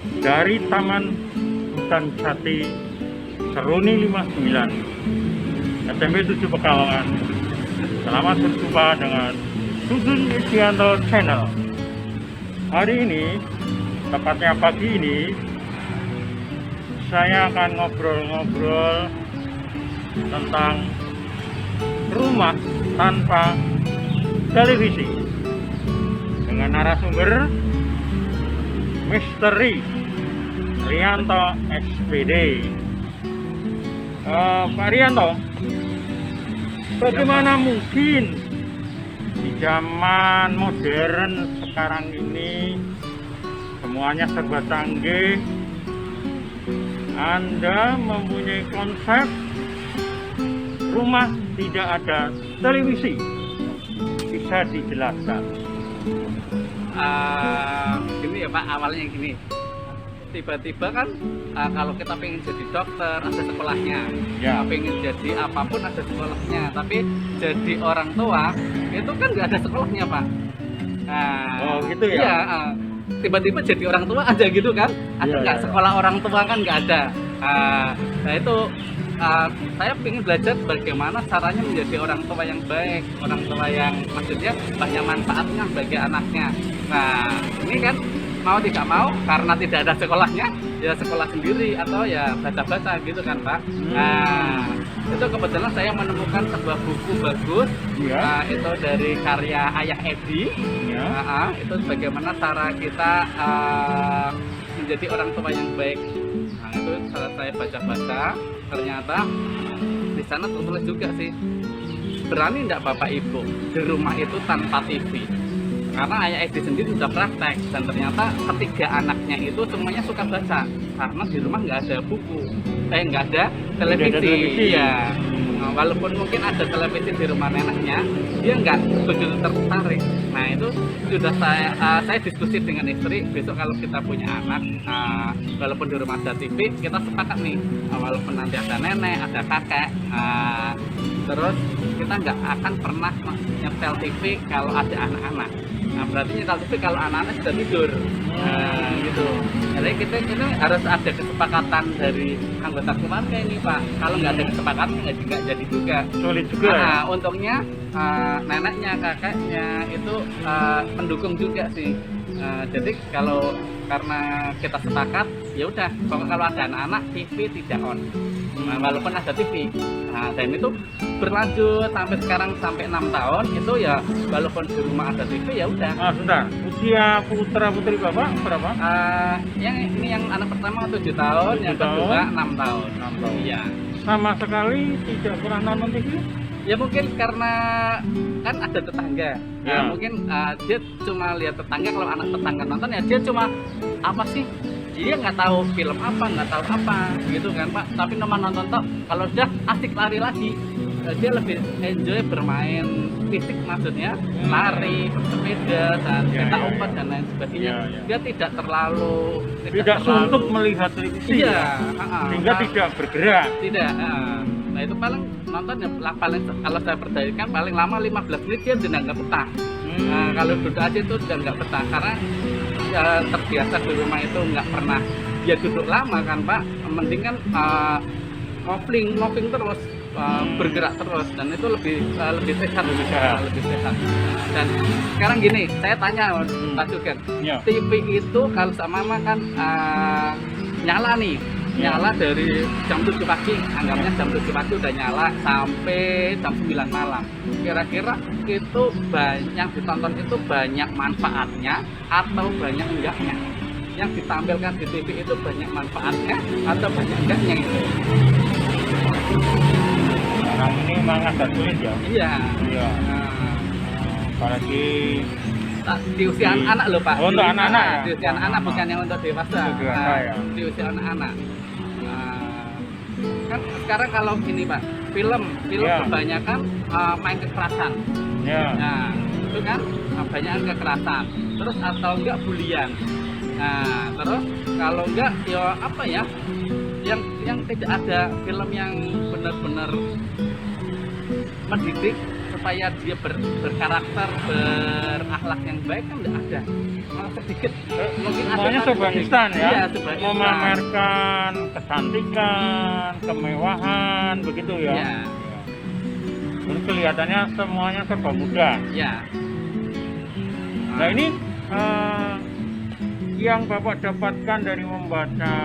dari Taman Hutan Jati Seruni 59 SMP 7 Pekalongan. Selamat berjumpa dengan Sugeng Isdianto Channel. Hari ini, tepatnya pagi ini, saya akan ngobrol-ngobrol tentang rumah tanpa televisi dengan narasumber Misteri Rianto SPD. Pak Rianto, bagaimana mungkin di zaman modern sekarang ini semuanya serba canggih, Anda mempunyai konsep rumah tidak ada televisi? Bisa dijelaskan? Gini ya Pak, awalnya gini, tiba-tiba kan kalau kita pengen jadi dokter ada sekolahnya, Ya. pengen jadi apapun ada sekolahnya, tapi jadi orang tua itu kan nggak ada sekolahnya Pak. Oh gitu ya? Iya, tiba-tiba jadi orang tua aja gitu kan, ada Iya, nggak iya. sekolah orang tua kan nggak ada. Nah itu saya ingin belajar bagaimana caranya menjadi orang tua yang baik, orang tua yang maksudnya banyak manfaatnya bagi anaknya. Nah ini kan mau tidak mau karena tidak ada sekolahnya ya sekolah sendiri atau ya baca-baca gitu kan Pak. Nah itu kebetulan saya menemukan sebuah buku bagus. Iya. Itu dari karya Ayah Edi. Ya. Itu bagaimana cara kita menjadi orang tua yang baik. Nah itu saat saya baca-baca ternyata di sana tertulis juga sih, berani enggak Bapak Ibu di rumah itu tanpa TV? Karena Ayah Edi sendiri sudah praktek dan ternyata ketiga anaknya itu semuanya suka baca karena di rumah nggak ada buku, nggak ada televisi. Nggak ada televisi. Ya. Nah, walaupun mungkin ada televisi di rumah neneknya, dia nggak begitu tertarik. Nah itu sudah saya diskusi dengan istri, besok kalau kita punya anak, walaupun di rumah ada TV, kita sepakat nih, walaupun nanti ada nenek, ada kakek, terus kita nggak akan pernah nyetel TV kalau ada anak-anak. Nah berarti nyetel TV kalau anak-anak sudah tidur. Gitu. Jadi kita harus ada kesepakatan dari anggota keluarga ini Pak. Kalau nggak ada kesepakatan nggak jadi juga. Sulit juga. Nah, untungnya neneknya, kakeknya itu mendukung juga sih. Jadi karena kita sepakat, ya udah. Kalau ada anak-anak, TV tidak on. Nah, walaupun ada TV. Nah, dan itu berlanjut sampai sekarang sampai 6 tahun itu ya walaupun di rumah ada TV ya udah. Sebentar. Usia putra putri Bapak berapa? Yang ini yang anak pertama 7 tahun, 7 yang tahun. kedua 6 tahun. 6 tahun. Iya. Sama sekali tidak pernah nonton TV? Ya mungkin karena kan ada tetangga. Ya. Mungkin dia cuma lihat tetangga, kalau anak tetangga nonton ya dia cuma apa sih? Dia nggak tahu film apa, nggak tahu apa, gitu kan Pak. Tapi nomor nonton toh, kalau udah asik lari lagi, dia lebih enjoy bermain fisik maksudnya, lari, bersepeda, dan Ya, cetak ya, umpet dan lain sebagainya. Ya, ya. Dia tidak terlalu Tidak suntuk melihat televisi. Iya, Sehingga tidak bergerak. tidak. Nah itu paling nonton ya paling kalau saya perhatikan paling lama 15 menit dia sudah nggak betah. Nah, kalau duduk aja itu sudah nggak betah karena ya, terbiasa di rumah itu nggak pernah ya duduk lama kan Pak. Mending kan moving terus, bergerak terus, dan itu lebih sehat, lebih sehat. Dan sekarang gini, saya tanya Pak Sugeng, Ya. TV itu kalau sama mama kan nyala nih, nyala dari jam 7 pagi, anggapnya jam 7 pagi udah nyala sampai jam 9 malam. Kira-kira itu banyak ditonton itu banyak manfaatnya atau banyak enggaknya? Yang ditampilkan di TV itu banyak manfaatnya atau banyak enggaknya itu? Sekarang ini memang agak sulit ya. Iya. Iya. Apalagi Di usia anak-anak loh Pak. Oh, untuk anak-anak ya? Di usia anak-anak bukan yang untuk dewasa. Untuk dewasa, ya. Di usia anak-anak. Kan sekarang kalau gini Pak, film Ya. kebanyakan main kekerasan. ya. Nah, itu kan banyak kekerasan. Terus atau enggak bulian. Nah, terus kalau enggak ya apa ya? Yang tidak ada film yang benar-benar mendidik supaya dia berkarakter, berakhlak yang baik kan nggak ada. Malah sedikit mungkin Semuanya ada serba instan ya. Iya, serba instan. Memamerkan kecantikan, kemewahan, begitu ya. Iya. Terus kelihatannya semuanya serba mudah. Iya. Nah ini yang Bapak dapatkan dari membaca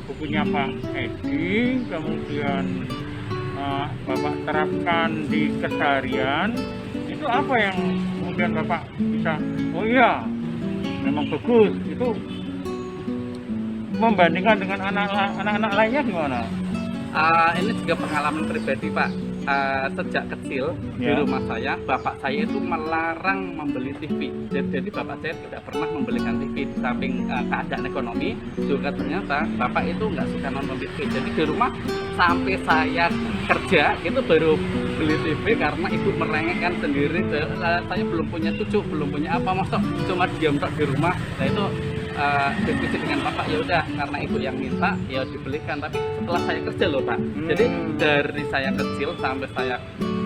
bukunya Pak Edi, kemudian Bapak terapkan di keseharian, itu apa yang kemudian Bapak bisa, oh iya, memang bagus, itu membandingkan dengan anak-anak lainnya gimana? Ini juga pengalaman pribadi Pak. Sejak kecil di Ya. rumah saya, bapak saya itu melarang membeli TV. Jadi bapak saya tidak pernah membelikan TV. Di samping keadaan ekonomi, juga ternyata bapak itu nggak suka nonton TV. Jadi di rumah sampai saya kerja itu baru beli TV karena ibu merengekkan sendiri. Saya belum punya cucu, belum punya apa, masa cuma diam tak di rumah. Nah itu diskusi dengan bapak, ya udah karena ibu yang minta ya dibelikan. Tapi setelah saya kerja loh Pak, jadi dari saya kecil sampai saya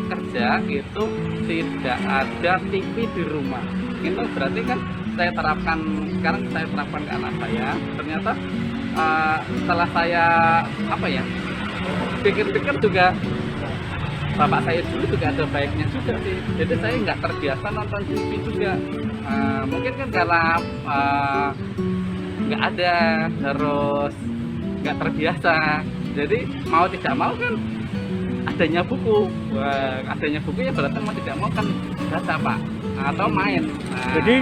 kerja itu tidak ada TV di rumah. Itu berarti kan saya terapkan, sekarang saya terapkan ke anak saya. Ternyata setelah saya apa ya pikir-pikir juga bapak saya dulu juga ada baiknya juga sih. Jadi saya nggak terbiasa nonton TV juga. Mungkin kan karena nggak ada, terus nggak terbiasa. Jadi mau tidak mau kan adanya buku. Adanya buku ya berarti mau tidak mau kan baca Pak atau main. Jadi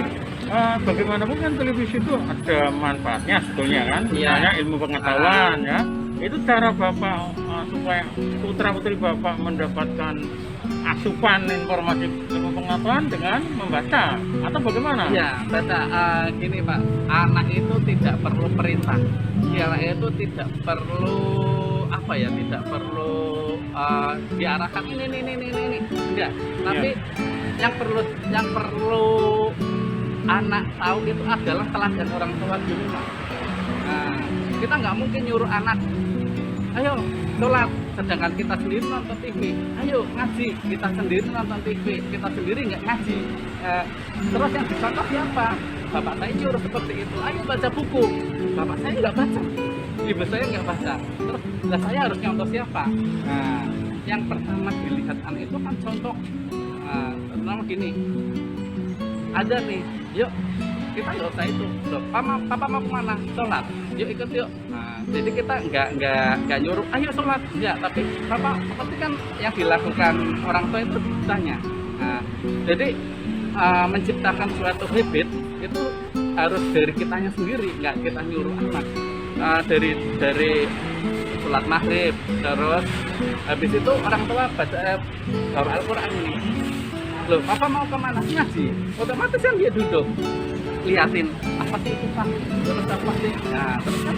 bagaimanapun kan televisi itu ada manfaatnya sebetulnya kan, Iya. misalnya ilmu pengetahuan ya. Itu cara Bapak supaya putra-putri Bapak mendapatkan asupan informasi ilmu pengetahuan dengan membaca atau bagaimana? Iya, baca. Gini Pak, anak itu tidak perlu perintah. Anak itu tidak perlu apa ya, tidak perlu diarahkan ini. Enggak. Tapi yang perlu anak tahu itu adalah teladan orang tua di rumah. Kita nggak mungkin nyuruh anak, ayo sholat, sedangkan kita sendiri nonton TV. Ayo ngaji, kita sendiri nonton TV, kita sendiri nggak ngaji. Terus yang dicontoh siapa? Bapak saya nyuruh seperti itu. Ayo baca buku. Bapak saya nggak baca, ibu saya nggak baca. Terus lah saya harus nyontoh siapa? Yang pertama dilihat anak itu kan contoh. Pertama gini, ada nih, yuk kita nggak usah itu. Loh, papa mau kemana? Sholat. Yuk ikut yuk. Jadi kita nggak nyuruh, ayo sholat. Enggak, tapi papa seperti kan yang dilakukan orang tua itu tanya. Jadi menciptakan suatu habit itu harus dari kitanya sendiri, nggak kita nyuruh anak. Dari sholat maghrib, terus habis itu orang tua baca Al-Quran ini. Loh, papa mau kemana? Ngaji. Otomatis kan dia duduk liatin apa sih itu Pak, terus apa sih. Terus kan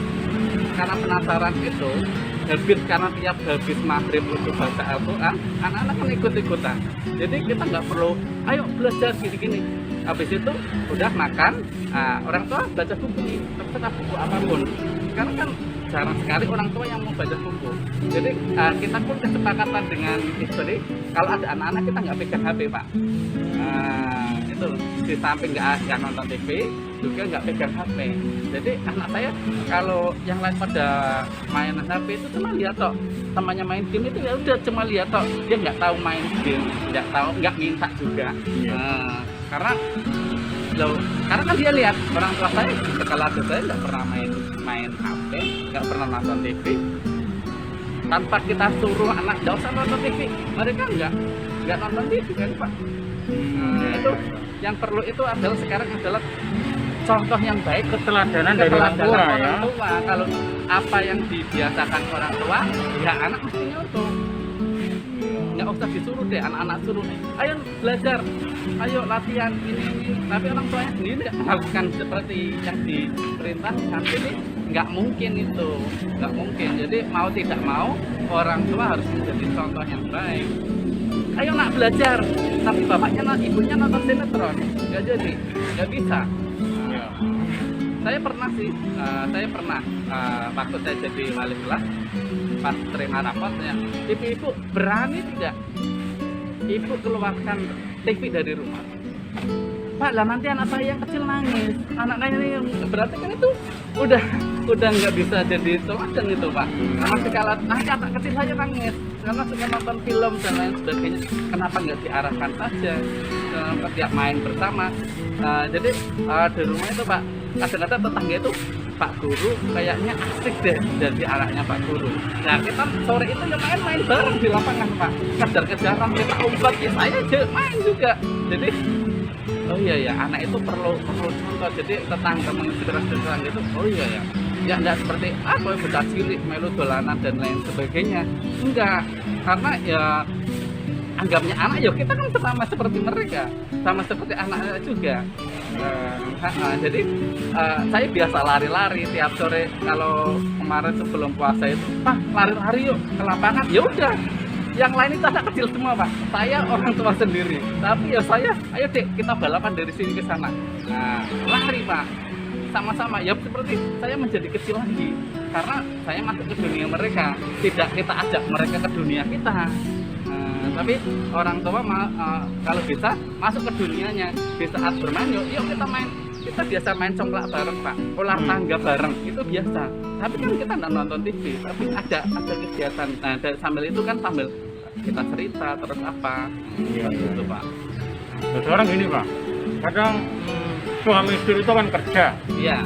karena penasaran itu habis, karena tiap habis maghrib untuk baca Al-Quran, anak-anak kan ikut-ikutan. Jadi kita nggak perlu ayo belajar gini-gini. Habis itu udah makan, orang tua baca buku nih, terserah buku apapun. Sekarang kan jarang sekali orang tua yang mau baca buku. Jadi kita pun kesepakatan dengan istri, kalau ada anak-anak kita nggak pegang HP Pak. Itu di samping nggak nonton TV, juga nggak pegang HP. Jadi anak saya kalau yang lain pada main HP itu cuma lihat toh, temannya main game itu ya udah cuma lihat toh, dia nggak tahu main game, nggak tahu, nggak minta juga. Karena kan dia lihat orang tua saya, kalau saya nggak pernah main HP, nggak pernah nonton TV. Tanpa kita suruh anak nggak usah nonton TV, mereka nggak nonton TV kan Pak. Itu yang perlu itu adalah sekarang adalah contoh yang baik, Keteladanan dari orang tua ya. orang tua. Kalau apa yang dibiasakan orang tua, ya anak mesti nyontoh. Nggak usah disuruh deh, anak-anak suruh, ayo belajar, ayo latihan ini. Tapi orang tuanya sendiri nggak melakukan seperti yang diperintahkan. Ini nggak mungkin itu, nggak mungkin. Jadi mau tidak mau orang tua harus menjadi contoh yang baik. Ayo nak belajar, tapi bapaknya ibunya nonton sinetron, nggak jadi, nggak bisa. Saya pernah sih, waktu saya jadi wali kelas, pas terima rapotnya, ibu-ibu berani tidak ibu keluarkan TV dari rumah. Pak, lah nanti anak saya yang kecil nangis. Anak saya ini berarti kan itu udah nggak bisa jadi teladan itu, Pak. Karena sekala nanti anak kecil saja nangis karena suka nonton film dan lain sebagainya. Kenapa nggak diarahkan saja setiap main bersama? Jadi di rumah itu, Pak, kadang-kadang tetangga itu Pak Guru kayaknya asik deh jadi anaknya Pak Guru. Nah, kita sore itu ya main-main bareng di lapangan, Pak. Kejar-kejaran, kita umpat, ya saya aja main juga. Jadi oh iya ya, anak itu perlu contoh. Jadi tetangga menginspirasi tetangga itu, oh iya ya, ya enggak seperti apa bocah cilik melu dolanan dan lain sebagainya. Enggak, karena ya anggapnya anak ya kita kan sama seperti mereka, sama seperti anak-anak juga. Jadi saya biasa lari-lari tiap sore. Kalau kemarin sebelum puasa itu, Pak lari-lari yuk ke lapangan. Ya udah, yang lain itu anak kecil semua, Pak. Saya orang tua sendiri, tapi ya saya, ayo dek kita balapan dari sini ke sana. Nah, lari, Pak, sama-sama. Ya seperti saya menjadi kecil lagi karena saya masuk ke dunia mereka, tidak kita ajak mereka ke dunia kita. Tapi orang tua kalau bisa masuk ke dunianya. Di saat bermain, yuk kita main. Kita biasa main congklak bareng, Pak, ular tangga bareng, itu biasa. Tapi kan kita nggak nonton TV, tapi ada kegiatan. Nah, sambil itu kan sambil kita cerita terus apa, gitu, Pak. Terus orang gini, Pak, kadang suami istri itu kan kerja. Iya.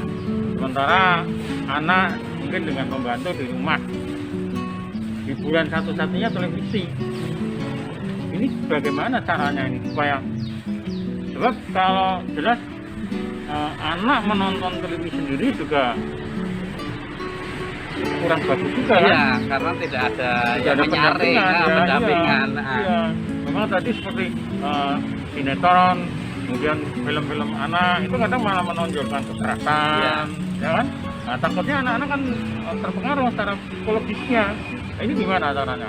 Sementara anak mungkin dengan pembantu di rumah. Hiburan satu-satunya televisi. Ini bagaimana caranya ini supaya, sebab kalau jelas anak menonton televisi sendiri juga kurang bagus juga, iya, kan? karena tidak ada yang menyaring, pendampingan. Iya. Memang tadi seperti sinetron, kemudian film-film anak itu kadang malah menonjolkan kekerasan, ya kan? Nah, takutnya anak-anak kan terpengaruh secara psikologisnya. Nah, ini gimana caranya?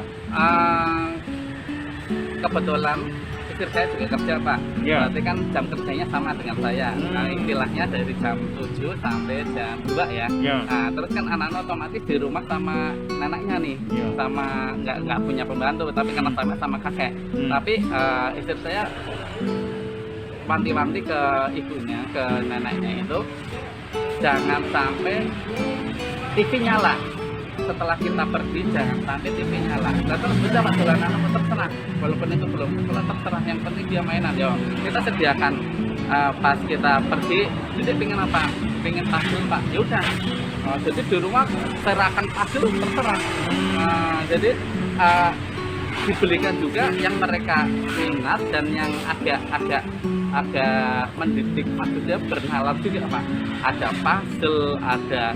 Kebetulan istri saya juga kerja, Pak. Ya. Berarti kan jam kerjanya sama dengan saya. Nah, istilahnya dari jam 7 sampai jam 2 ya. Ya. Nah, terus kan anak-anak otomatis di rumah sama neneknya nih. Ya. Sama nggak punya pembantu, tapi karena sama kakek. Tapi istri saya wanti-wanti ke ibunya, ke neneknya itu jangan sampai TV nyala. Setelah kita pergi jangan sampai TV nyala. Nah, terus bisa Pak dolanan apa terserah, walaupun itu belum setelah terserah, yang penting dia mainan. Yo, kita sediakan pas kita pergi. Jadi pengen apa? Pengen puzzle, Pak. Ya udah. Jadi di rumah serahkan puzzle terserah. Jadi dibelikan juga yang mereka minat dan yang agak mendidik, maksudnya bernalar juga, Pak. Ada puzzle, ada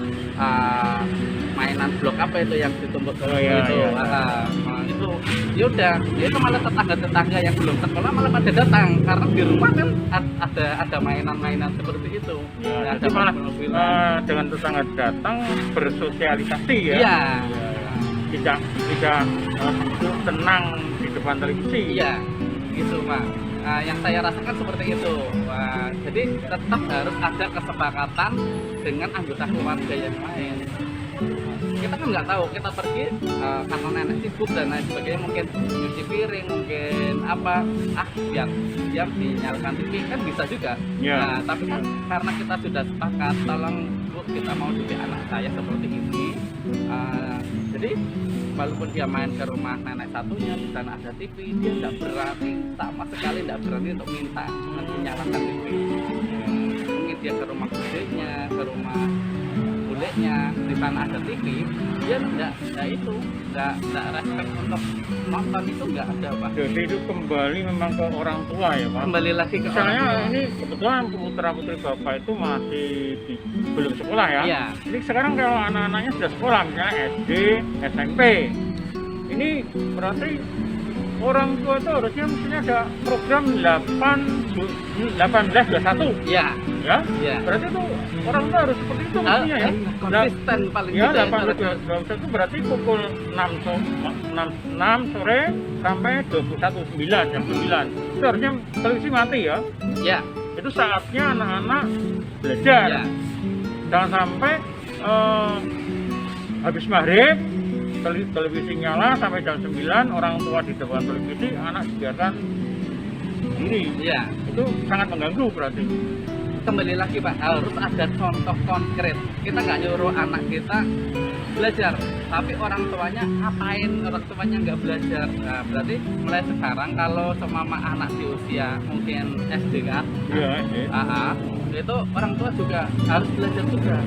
mainan blok apa itu yang ditumpuk itu. Itu ya udah, itu malah tetangga yang belum sekolah malah pada datang karena di rumah kan ada mainan-mainan seperti itu. Ya, ada jadi malah dengan tetangga datang bersosialisasi ya. Iya. Tidak tenang di depan televisi. Iya, gitu, Pak. Yang saya rasakan seperti itu. Jadi tetap harus ada kesepakatan dengan anggota keluarga yang lain. Kita kan nggak tahu, kita pergi karena nenek sibuk dan lain sebagainya, mungkin nyuci piring, mungkin apa, biar dinyalakan TV kan bisa juga. Yeah. Tapi kan karena kita sudah sepakat, tolong Bu, kita mau didik anak saya seperti ini. Jadi walaupun dia main ke rumah nenek satunya, di sana ada TV, dia tidak berani, sama sekali tidak berani untuk minta nanti nyalakan TV. Mungkin dia ke rumah budenya, ke rumah budeknya, di sana ada TV, dia tidak respect untuk nonton, itu nggak ada, Pak. Jadi itu kembali memang ke orang tua ya, Pak. Kembali lagi ke misalnya orang tua. ini kebetulan putra putri Bapak itu masih belum sekolah ya. Iya. Jadi sekarang kalau anak-anaknya sudah sekolah, misalnya SD, SMP, ini berarti orang tua itu harusnya mestinya ada program 1821. Iya. Ya? Iya. Berarti itu orang tua harus seperti itu mestinya ya. Konsisten paling Ya, tidak. 1821 itu berarti pukul 6 sore sampai 21 jam 9. Itu harusnya televisi mati ya. Ya. Itu saatnya anak-anak belajar. Ya. Jangan sampai habis maghrib televisi nyala sampai jam 9, orang tua di depan televisi, anak dibiarkan sendiri. Iya. Itu sangat mengganggu berarti. Kembali lagi Pak, harus ada contoh konkret. Kita nggak nyuruh anak kita belajar, tapi orang tuanya ngapain orang tuanya nggak belajar. Nah, berarti mulai sekarang kalau semama anak di usia mungkin SD kan, Iya, itu orang tua juga harus belajar juga.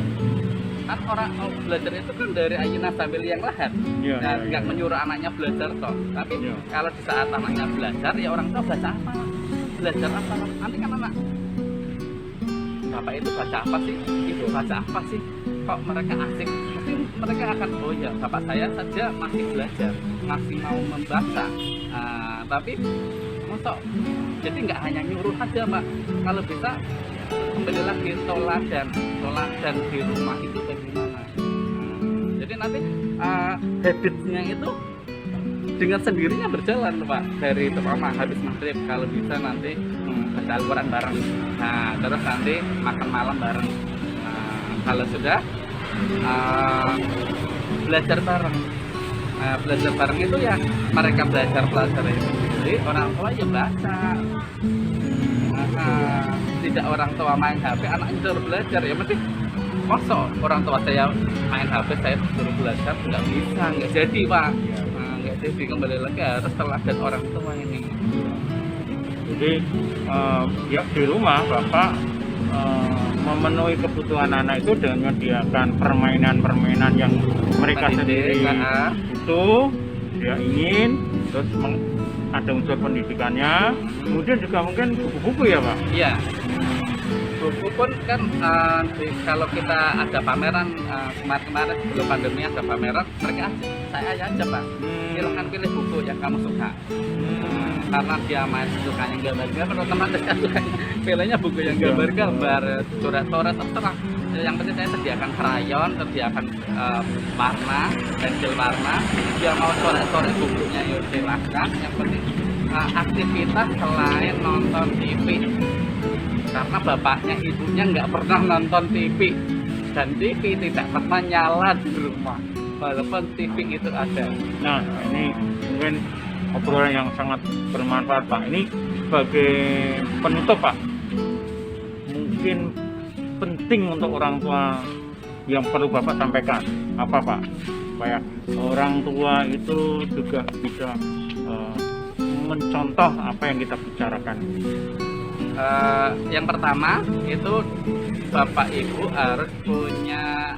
Kan orang mau belajar itu kan dari ayunan sambil yang lahat. Iya, Nah, iya, nggak iya. menyuruh anaknya belajar toh. Tapi Iya. kalau di saat anaknya belajar, ya orang tua baca apa? Belajar apa? Nanti kan anak, bapak itu baca apa sih? Ibu baca apa sih? Kok mereka asik? Pasti mereka akan, oh ya bapak saya saja masih belajar, masih mau membaca. Tapi mosok, jadi nggak hanya nyuruh aja Pak. Kalau bisa kembali lagi toladan di rumah itu bagaimana? Jadi nanti habitnya itu dengan sendirinya berjalan Pak, dari terutama habis maghrib kalau bisa nanti baca Al-Quran bareng, nah terus nanti makan malam bareng, kalau sudah belajar bareng. Belajar bareng itu ya mereka belajar itu sendiri, orang tua ya baca. Tidak orang tua main HP, anaknya suruh belajar, ya mesti masa orang tua saya main HP saya suruh belajar, nggak bisa, nggak jadi Pak. Nggak jadi, kembali lagi harus teladan orang tua ini. Jadi ya di rumah Bapak memenuhi kebutuhan anak itu dengan menyediakan permainan-permainan yang mereka sendiri itu dia ingin, terus ada unsur pendidikannya, kemudian juga mungkin buku-buku ya Pak? Iya, buku pun kan kalau kita ada pameran kemarin sebelum pandemi ada pameran, mereka saya aja Pak, silahkan pilih buku yang kamu suka. Karena dia main sukanya gambar-gambar, teman-teman saya sukanya pilihnya buku yang gambar-gambar, coret-coret, terserah. Yang penting saya sediakan krayon, sediakan warna, pensil warna. Dia mau coret-coret bukunya ya silakan. Yang penting aktivitas selain nonton TV. Karena bapaknya ibunya nggak pernah nonton TV dan TV tidak pernah nyala di rumah, walaupun TV itu ada. Nah, ini mungkin obrolan yang sangat bermanfaat Pak. Ini sebagai penutup Pak, mungkin penting untuk orang tua yang perlu Bapak sampaikan apa Pak, supaya orang tua itu juga bisa mencontoh apa yang kita bicarakan. Yang pertama itu bapak ibu harus punya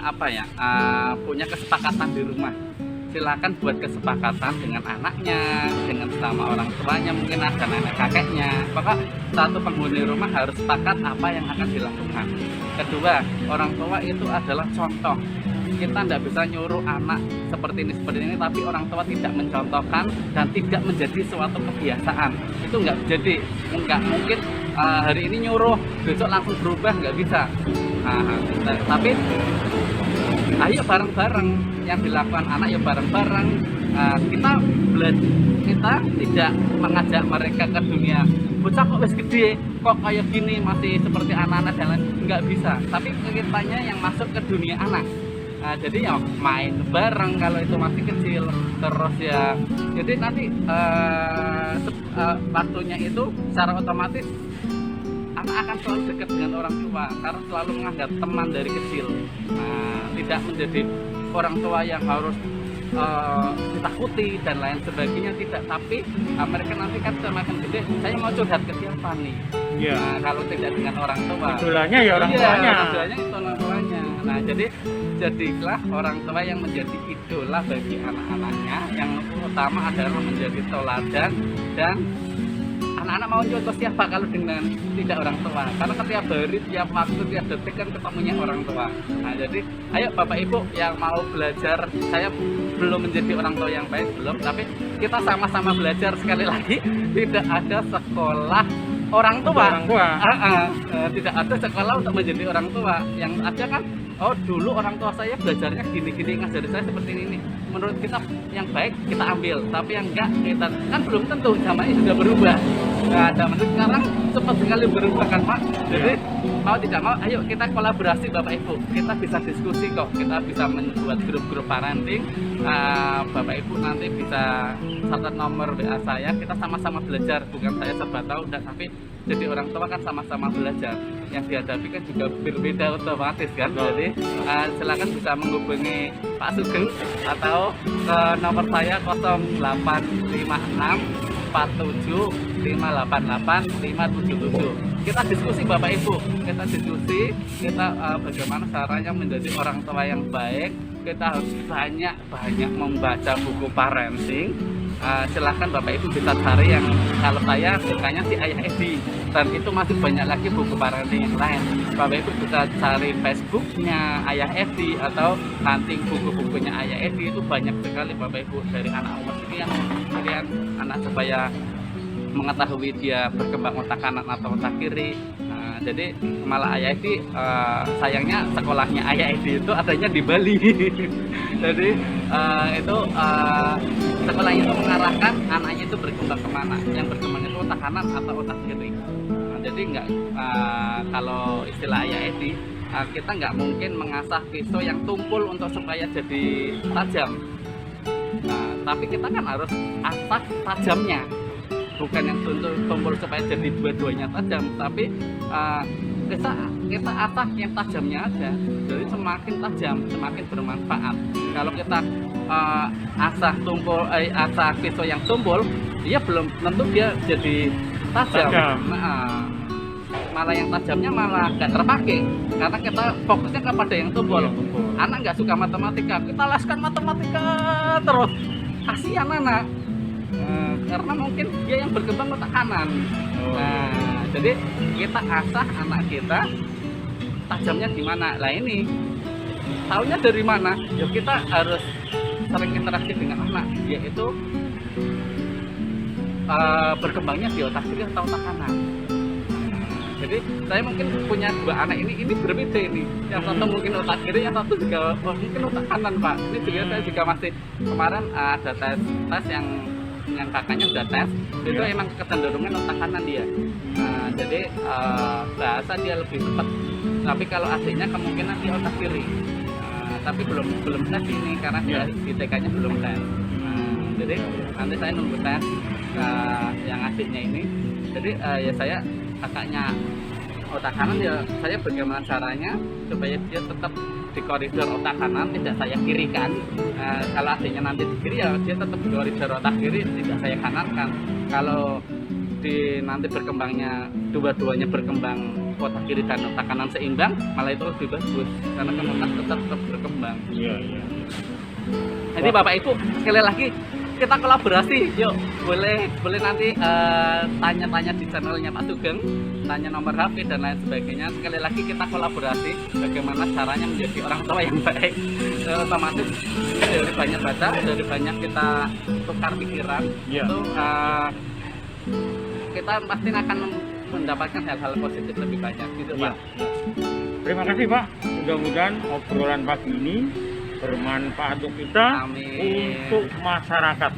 punya kesepakatan di rumah. Silakan buat kesepakatan dengan anaknya, dengan sama orang tuanya, mungkin ada nenek kakeknya. Maka satu penghuni rumah harus sepakat apa yang akan dilakukan. Kedua, orang tua itu adalah contoh. Kita tidak bisa nyuruh anak seperti ini, tapi orang tua tidak mencontohkan dan tidak menjadi suatu kebiasaan. Itu nggak jadi, nggak mungkin hari ini nyuruh, besok langsung berubah, nggak bisa. Tapi ayo bareng-bareng, yang dilakukan anak ya bareng-bareng. Kita tidak mengajak mereka ke dunia bocah kok wis gede kok kayak gini masih seperti anak-anak dan lain, nggak bisa. Tapi kitanya yang masuk ke dunia anak. Jadi ya main bareng kalau itu masih kecil, terus ya jadi nanti waktunya itu secara otomatis anak akan selalu dekat dengan orang tua karena selalu menganggap teman dari kecil. Tidak menjadi orang tua yang harus ditakuti dan lain sebagainya, tidak. Tapi mereka nanti kan semakin gede, saya mau curhat ke siapa nih? Ya. Kalau tidak dengan orang tua, Idolanya ya orang tuanya. Idolanya itu orang tuanya. Nah, jadilah orang tua yang menjadi idola bagi anak-anaknya. Yang utama adalah menjadi teladan, dan anak-anak mau contoh siapa kalau dengan tidak orang tua, karena setiap hari, tiap waktu, tiap detik kan ketemunya orang tua. Nah, jadi ayo bapak ibu yang mau belajar, saya belum menjadi orang tua yang baik, belum, tapi kita sama-sama belajar. Sekali lagi, tidak ada sekolah orang tua. Tidak ada sekolah untuk menjadi orang tua. Yang ada kan, oh dulu orang tua saya belajarnya gini-gini, ngajari saya seperti ini. Menurut kita yang baik kita ambil, tapi yang enggak kita kan belum tentu, zamannya sudah berubah. Nah, zaman sekarang cepat sekali berubah kan Pak. Jadi mau tidak mau, ayo kita kolaborasi Bapak Ibu. Kita bisa diskusi kok, kita bisa membuat grup-grup parenting. Bapak Ibu nanti bisa catat nomor WA saya, kita sama-sama belajar. Bukan saya serba tahu, tapi jadi orang tua kan sama-sama belajar. Yang dihadapi kan juga berbeda otomatis kan. Jadi silakan bisa menghubungi Pak Sugeng atau ke nomor saya 0856 47 588 577. Kita diskusi Bapak Ibu, kita diskusi, kita bagaimana caranya menjadi orang tua yang baik. Kita harus banyak membaca buku parenting. Silahkan Bapak Ibu bisa cari yang, kalau saya sukanya si Ayah Edi, dan itu masih banyak lagi buku parenting yang lain. Bapak Ibu bisa cari Facebooknya Ayah Edi atau hunting buku-bukunya Ayah Edi, itu banyak sekali Bapak Ibu, dari anak umur sekian, anak supaya mengetahui dia berkembang otak kanan atau otak kiri. Jadi malah Ayah Edi, sayangnya sekolahnya Ayah Edi itu adanya di Bali. Jadi itu sekolahnya itu mengarahkan anaknya itu berkembang kemana, yang berkembang itu otak kanan atau otak kiri. Jadi nggak, kalau istilah Ayah Edi, kita nggak mungkin mengasah pisau yang tumpul untuk supaya jadi tajam. Tapi kita kan harus asah tajamnya, bukan yang tumpul supaya jadi dua-duanya tajam, tapi kita asah yang tajamnya aja. Jadi semakin tajam semakin bermanfaat. Kalau kita asah pisau yang tumpul, dia belum tentu dia jadi tajam. Malah yang tajamnya malah nggak terpakai karena kita fokusnya kepada yang tumpul. Anak nggak suka matematika, kita leskan matematika terus, kasihan anak. Karena mungkin dia yang berkembang otak kanan. Jadi kita asah anak kita tajamnya di mana. Lah ini tahunya dari mana? Ya kita harus sering interaksi dengan anak, yaitu berkembangnya di otak kiri atau otak kanan. Jadi saya mungkin punya dua anak ini berbeda ini. Yang satu mungkin otak kiri, yang satu juga mungkin otak kanan, Pak. Ini juga saya juga masih kemarin ada tes yang kakaknya sudah tes, itu emang kecenderungan otak kanan dia. Jadi bahasa dia lebih cepat. Tapi kalau adiknya kemungkinan dia otak kiri. Tapi belum tes ini karena dia di TK-nya belum tes. Jadi nanti saya nunggu tes yang adiknya ini. Jadi ya saya kakaknya otak kanan, ya saya bagaimana caranya supaya dia tetap di koridor otak kanan, tidak saya kirikan. Kalau adiknya nanti di kiri, ya dia tetap di koridor otak kiri, tidak saya kanankan. Kalau nanti berkembangnya dua-duanya berkembang otak kiri dan otak kanan seimbang, malah itu lebih bagus karena kan otak tetap berkembang. Jadi Bapak Ibu, sekali lagi kita kolaborasi, yuk boleh nanti tanya-tanya di channelnya Pak Sugeng, tanya nomor HP dan lain sebagainya. Sekali lagi kita kolaborasi bagaimana caranya menjadi orang tua yang baik. Otomatis dari banyak baca, dari banyak kita tukar pikiran, itu kita pasti akan mendapatkan hal-hal positif lebih banyak gitu Pak. Terima kasih Pak, mudah-mudahan obrolan pagi ini bermanfaat untuk kita. Amin. Untuk masyarakat.